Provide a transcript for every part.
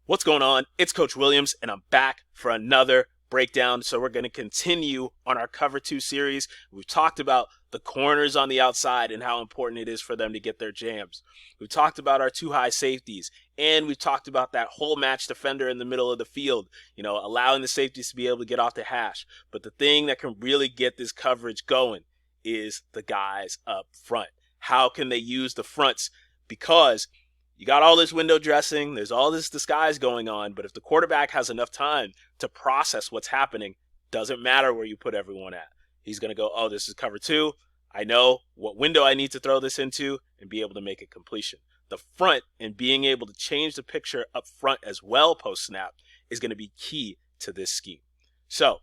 What's going on? It's Coach Williams, and I'm back for another breakdown. So we're going to continue on our Cover 2 series. We've talked about the corners on the outside and how important it is for them to get their jams. We've talked about our two high safeties, and we've talked about that whole match defender in the middle of the field, allowing the safeties to be able to get off the hash. But the thing that can really get this coverage going is the guys up front. How can they use the fronts? Because you got all this window dressing, there's all this disguise going on, but if the quarterback has enough time to process what's happening, doesn't matter where you put everyone at. He's going to go, oh, this is cover 2. I know what window I need to throw this into and be able to make a completion. The front and being able to change the picture up front as well post-snap is going to be key to this scheme. So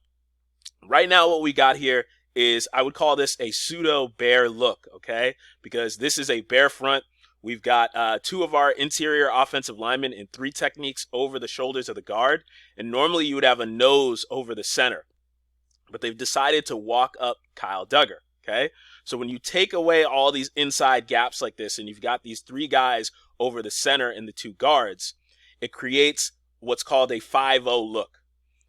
right now what we got here is, I would call this a pseudo bear look, okay? Because this is a bear front. We've got two of our interior offensive linemen in 3 techniques over the shoulders of the guard. And normally you would have a nose over the center. But they've decided to walk up Kyle Duggar, okay? So when you take away all these inside gaps like this and you've got these 3 guys over the center and the 2 guards, it creates what's called a 5-0 look.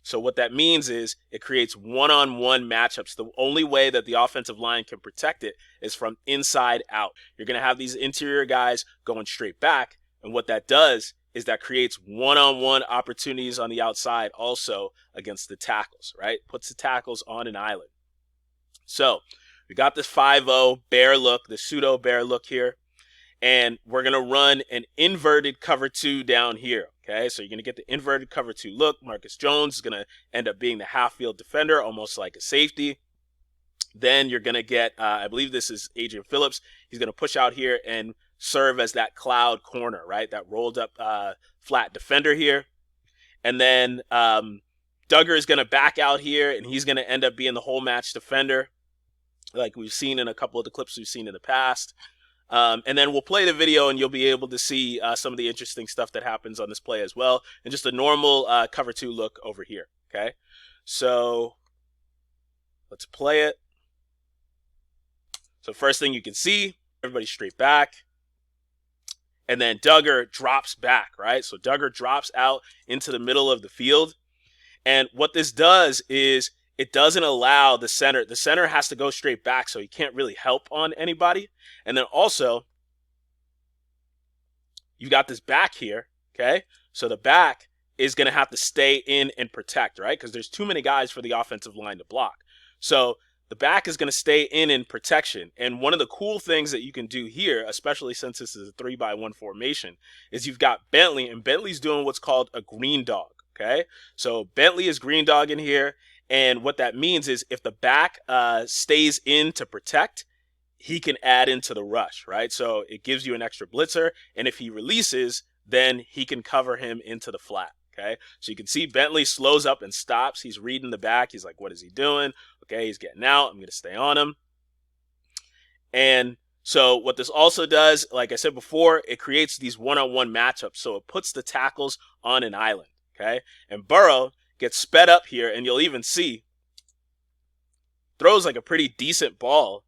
So what that means is it creates one-on-one matchups. The only way that the offensive line can protect it is from inside out. You're going to have these interior guys going straight back, and what that does is that creates one-on-one opportunities on the outside also against the tackles, right? Puts the tackles on an island. So we got this 5-0 bear look, the pseudo bear look here, and we're going to run an inverted cover 2 down here. Okay, so you're going to get the inverted cover 2 look. Marcus Jones is going to end up being the half-field defender, almost like a safety. Then you're going to get, I believe this is Adrian Phillips. He's going to push out here and serve as that cloud corner, right? That rolled up flat defender here. And then Duggar is going to back out here, and he's going to end up being the whole match defender, like we've seen in a couple of the clips we've seen in the past. And then we'll play the video and you'll be able to see some of the interesting stuff that happens on this play as well. And just a normal cover 2 look over here. Okay, so let's play it. So first thing you can see, everybody's straight back. And then Duggar drops back, right? So Duggar drops out into the middle of the field. And what this does is it doesn't allow the center. The center has to go straight back, so he can't really help on anybody. And then also, you've got this back here, okay? So the back is going to have to stay in and protect, right? Because there's too many guys for the offensive line to block. So the back is going to stay in protection. And one of the cool things that you can do here, especially since this is a 3-by-1 formation, is you've got Bentley, and Bentley's doing what's called a green dog, okay? So Bentley is green dog in here. And what that means is if the back stays in to protect, he can add into the rush, right? So it gives you an extra blitzer. And if he releases, then he can cover him into the flat, okay? So you can see Bentley slows up and stops. He's reading the back. He's like, what is he doing? Okay, he's getting out. I'm going to stay on him. And so what this also does, like I said before, it creates these one-on-one matchups. So it puts the tackles on an island, okay? And Burrow gets sped up here, and you'll even see throws like a pretty decent ball,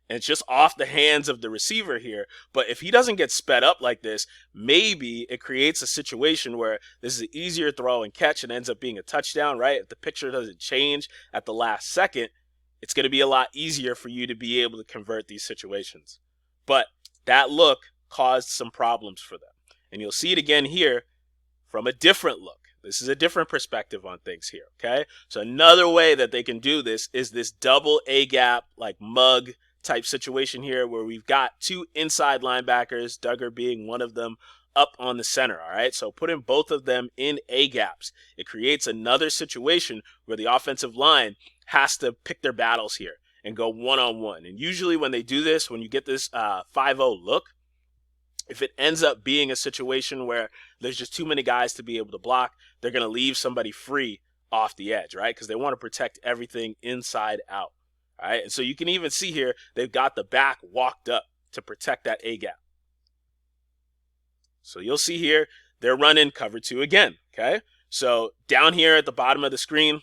and it's just off the hands of the receiver here. But if he doesn't get sped up like this, maybe it creates a situation where this is an easier throw and catch and ends up being a touchdown, right? If the picture doesn't change at the last second, it's going to be a lot easier for you to be able to convert these situations. But that look caused some problems for them. And you'll see it again here from a different look. This is a different perspective on things here, okay? So another way that they can do this is this double A-gap, like mug type situation here where we've got 2 inside linebackers, Duggar being one of them, up on the center, all right? So putting both of them in A-gaps, it creates another situation where the offensive line has to pick their battles here and go one-on-one. And usually when they do this, when you get this 5-0 look, if it ends up being a situation where there's just too many guys to be able to block, they're going to leave somebody free off the edge, right? Because they want to protect everything inside out, all right? And so you can even see here, they've got the back walked up, to protect that A gap. So you'll see here, they're running cover 2 again, okay? So down here at the bottom of the screen,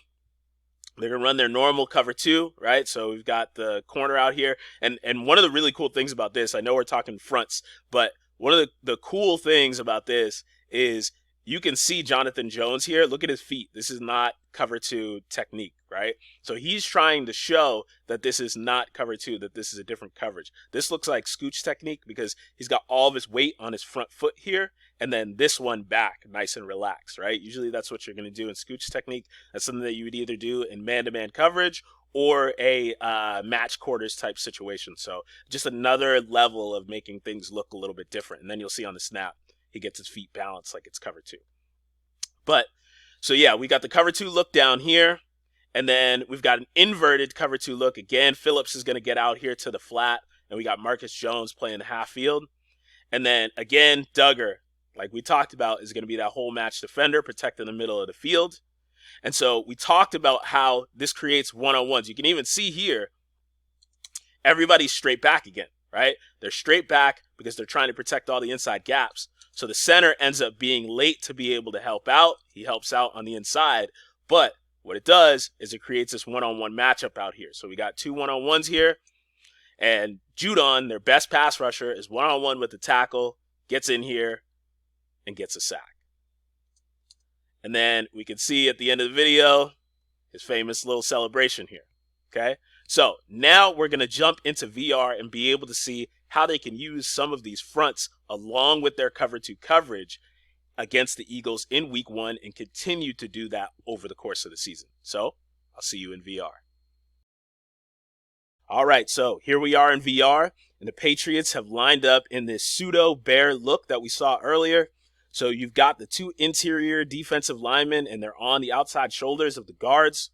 they're going to run their normal cover 2, right? So we've got the corner out here. And one of the really cool things about this, I know we're talking fronts, but one of the cool things about this is you can see Jonathan Jones here. Look at his feet. This is not cover 2 technique, right? So he's trying to show that this is not cover 2, that this is a different coverage. This looks like scooch technique because he's got all of his weight on his front foot here, and then this one back, nice and relaxed, right? Usually that's what you're going to do in scooch technique. That's something that you would either do in man-to-man coverage or a match quarters type situation. So just another level of making things look a little bit different. And then you'll see on the snap, he gets his feet balanced like it's cover 2. But, so yeah, we got the cover 2 look down here. And then we've got an inverted cover 2 look. Again, Phillips is going to get out here to the flat. And we got Marcus Jones playing the half field. And then, again, Duggar, like we talked about, is going to be that whole match defender, protecting the middle of the field. And so we talked about how this creates one-on-ones. You can even see here, everybody's straight back again, right? They're straight back because they're trying to protect all the inside gaps. So the center ends up being late to be able to help out. He helps out on the inside. But what it does is it creates this one-on-one matchup out here. So we got 2 one-on-ones here. And Judon, their best pass rusher, is one-on-one with the tackle, gets in here, and gets a sack. And then we can see at the end of the video, his famous little celebration here, okay? So now we're going to jump into VR and be able to see how they can use some of these fronts along with their cover 2 coverage against the Eagles in week 1 and continue to do that over the course of the season. So I'll see you in VR. All right, so here we are in VR, and the Patriots have lined up in this pseudo bear look that we saw earlier. So you've got the 2 interior defensive linemen, and they're on the outside shoulders of the guards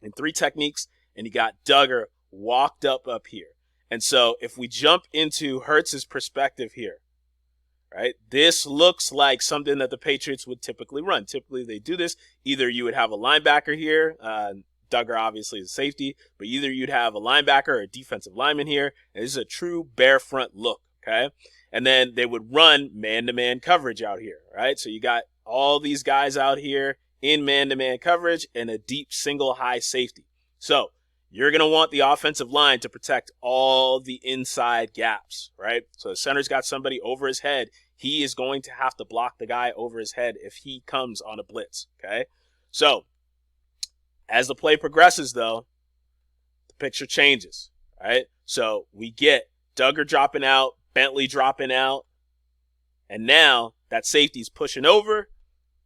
in 3 techniques, and you got Duggar walked up here. And so if we jump into Hurts's perspective here, right, this looks like something that the Patriots would typically run. Typically they do this. Either you would have a linebacker here, Duggar obviously is safety, but either you'd have a linebacker or a defensive lineman here, and this is a true bear front look, okay? And then they would run man-to-man coverage out here, right? So you got all these guys out here in man-to-man coverage and a deep single high safety. So you're going to want the offensive line to protect all the inside gaps, right? So the center's got somebody over his head. He is going to have to block the guy over his head if he comes on a blitz, okay? So as the play progresses, though, the picture changes, right? So we get Duggar dropping out, Bentley dropping out, and now that safety's pushing over.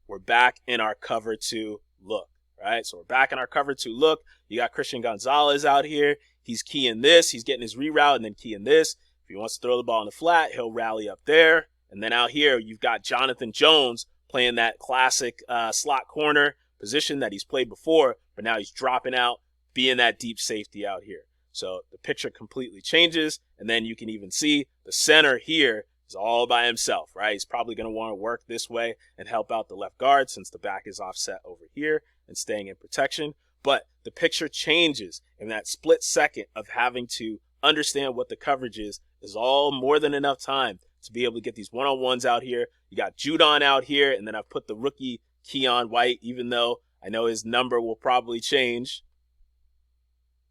We're back in our cover 2 look, right? So we're back in our cover 2 look. You got Christian Gonzalez out here. He's keying this. He's getting his reroute and then keying this. If he wants to throw the ball in the flat, he'll rally up there. And then out here, you've got Jonathan Jones playing that classic slot corner position that he's played before, but now he's dropping out, being that deep safety out here. So the picture completely changes, and then you can even see the center here is all by himself, right? He's probably going to want to work this way and help out the left guard since the back is offset over here and staying in protection. But the picture changes in that split second of having to understand what the coverage is all more than enough time to be able to get these one-on-ones out here. You got Judon out here, and then I've put the rookie Keon White, even though I know his number will probably change.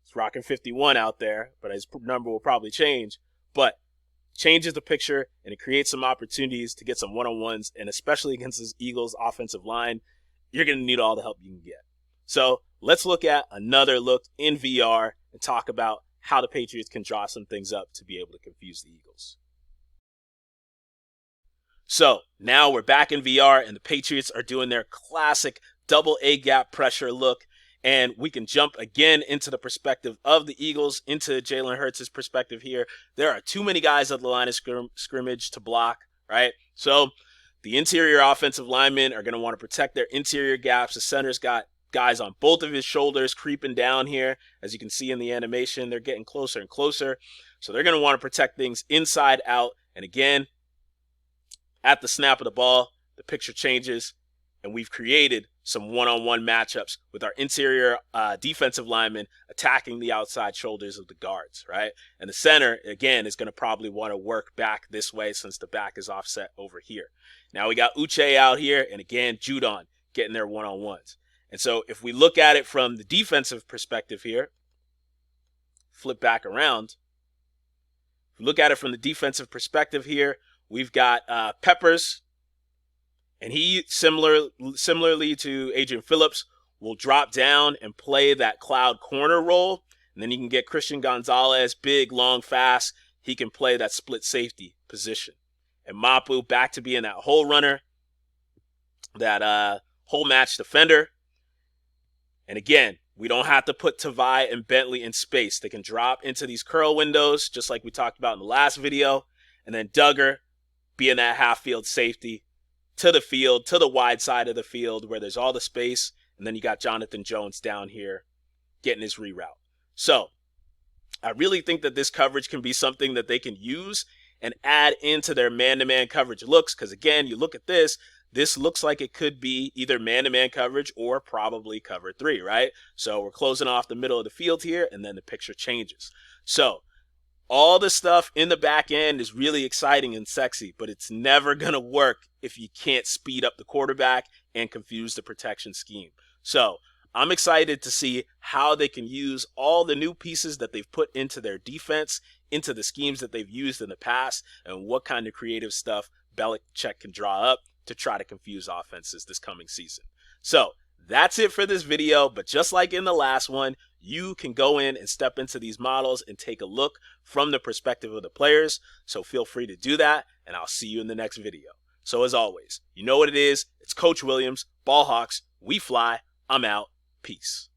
He's rocking 51 out there, but his number will probably change. But changes the picture, and it creates some opportunities to get some one-on-ones, and especially against this Eagles offensive line, you're going to need all the help you can get. So let's look at another look in VR and talk about how the Patriots can draw some things up to be able to confuse the Eagles. So now we're back in VR, and the Patriots are doing their classic double A gap pressure look, and we can jump again into the perspective of the Eagles, into Jalen Hurts' perspective here. There are too many guys at the line of scrimmage to block, right? So the interior offensive linemen are going to want to protect their interior gaps. The center's got guys on both of his shoulders creeping down here. As you can see in the animation, they're getting closer and closer. So they're going to want to protect things inside out. And again, at the snap of the ball, the picture changes, And we've created some one-on-one matchups with our interior defensive linemen attacking the outside shoulders of the guards, right? And the center, again, is going to probably want to work back this way since the back is offset over here. Now we got Uche out here, and again, Judon getting their one-on-ones. And so if we look at it from the defensive perspective here, flip back around. If we look at it from the defensive perspective here, we've got Peppers. And he, similarly to Adrian Phillips, will drop down and play that cloud corner role. And then you can get Christian Gonzalez, big, long, fast. He can play that split safety position. And Mapu back to being that hole runner, that hole match defender. And again, we don't have to put Tavai and Bentley in space. They can drop into these curl windows, just like we talked about in the last video. And then Duggar being that half-field safety, to the field, to the wide side of the field where there's all the space. And then you got Jonathan Jones down here getting his reroute. So I really think that this coverage can be something that they can use and add into their man-to-man coverage looks. Because again, you look at this looks like it could be either man-to-man coverage or probably cover 3, right? So we're closing off the middle of the field here, and then the picture changes. So all the stuff in the back end is really exciting and sexy, but it's never going to work if you can't speed up the quarterback and confuse the protection scheme. So I'm excited to see how they can use all the new pieces that they've put into their defense, into the schemes that they've used in the past, and what kind of creative stuff Belichick can draw up to try to confuse offenses this coming season. So that's it for this video, but just like in the last one, you can go in and step into these models and take a look from the perspective of the players. So feel free to do that, and I'll see you in the next video. So as always, you know what it is. It's Coach Williams, Ball Hawks. We fly. I'm out. Peace.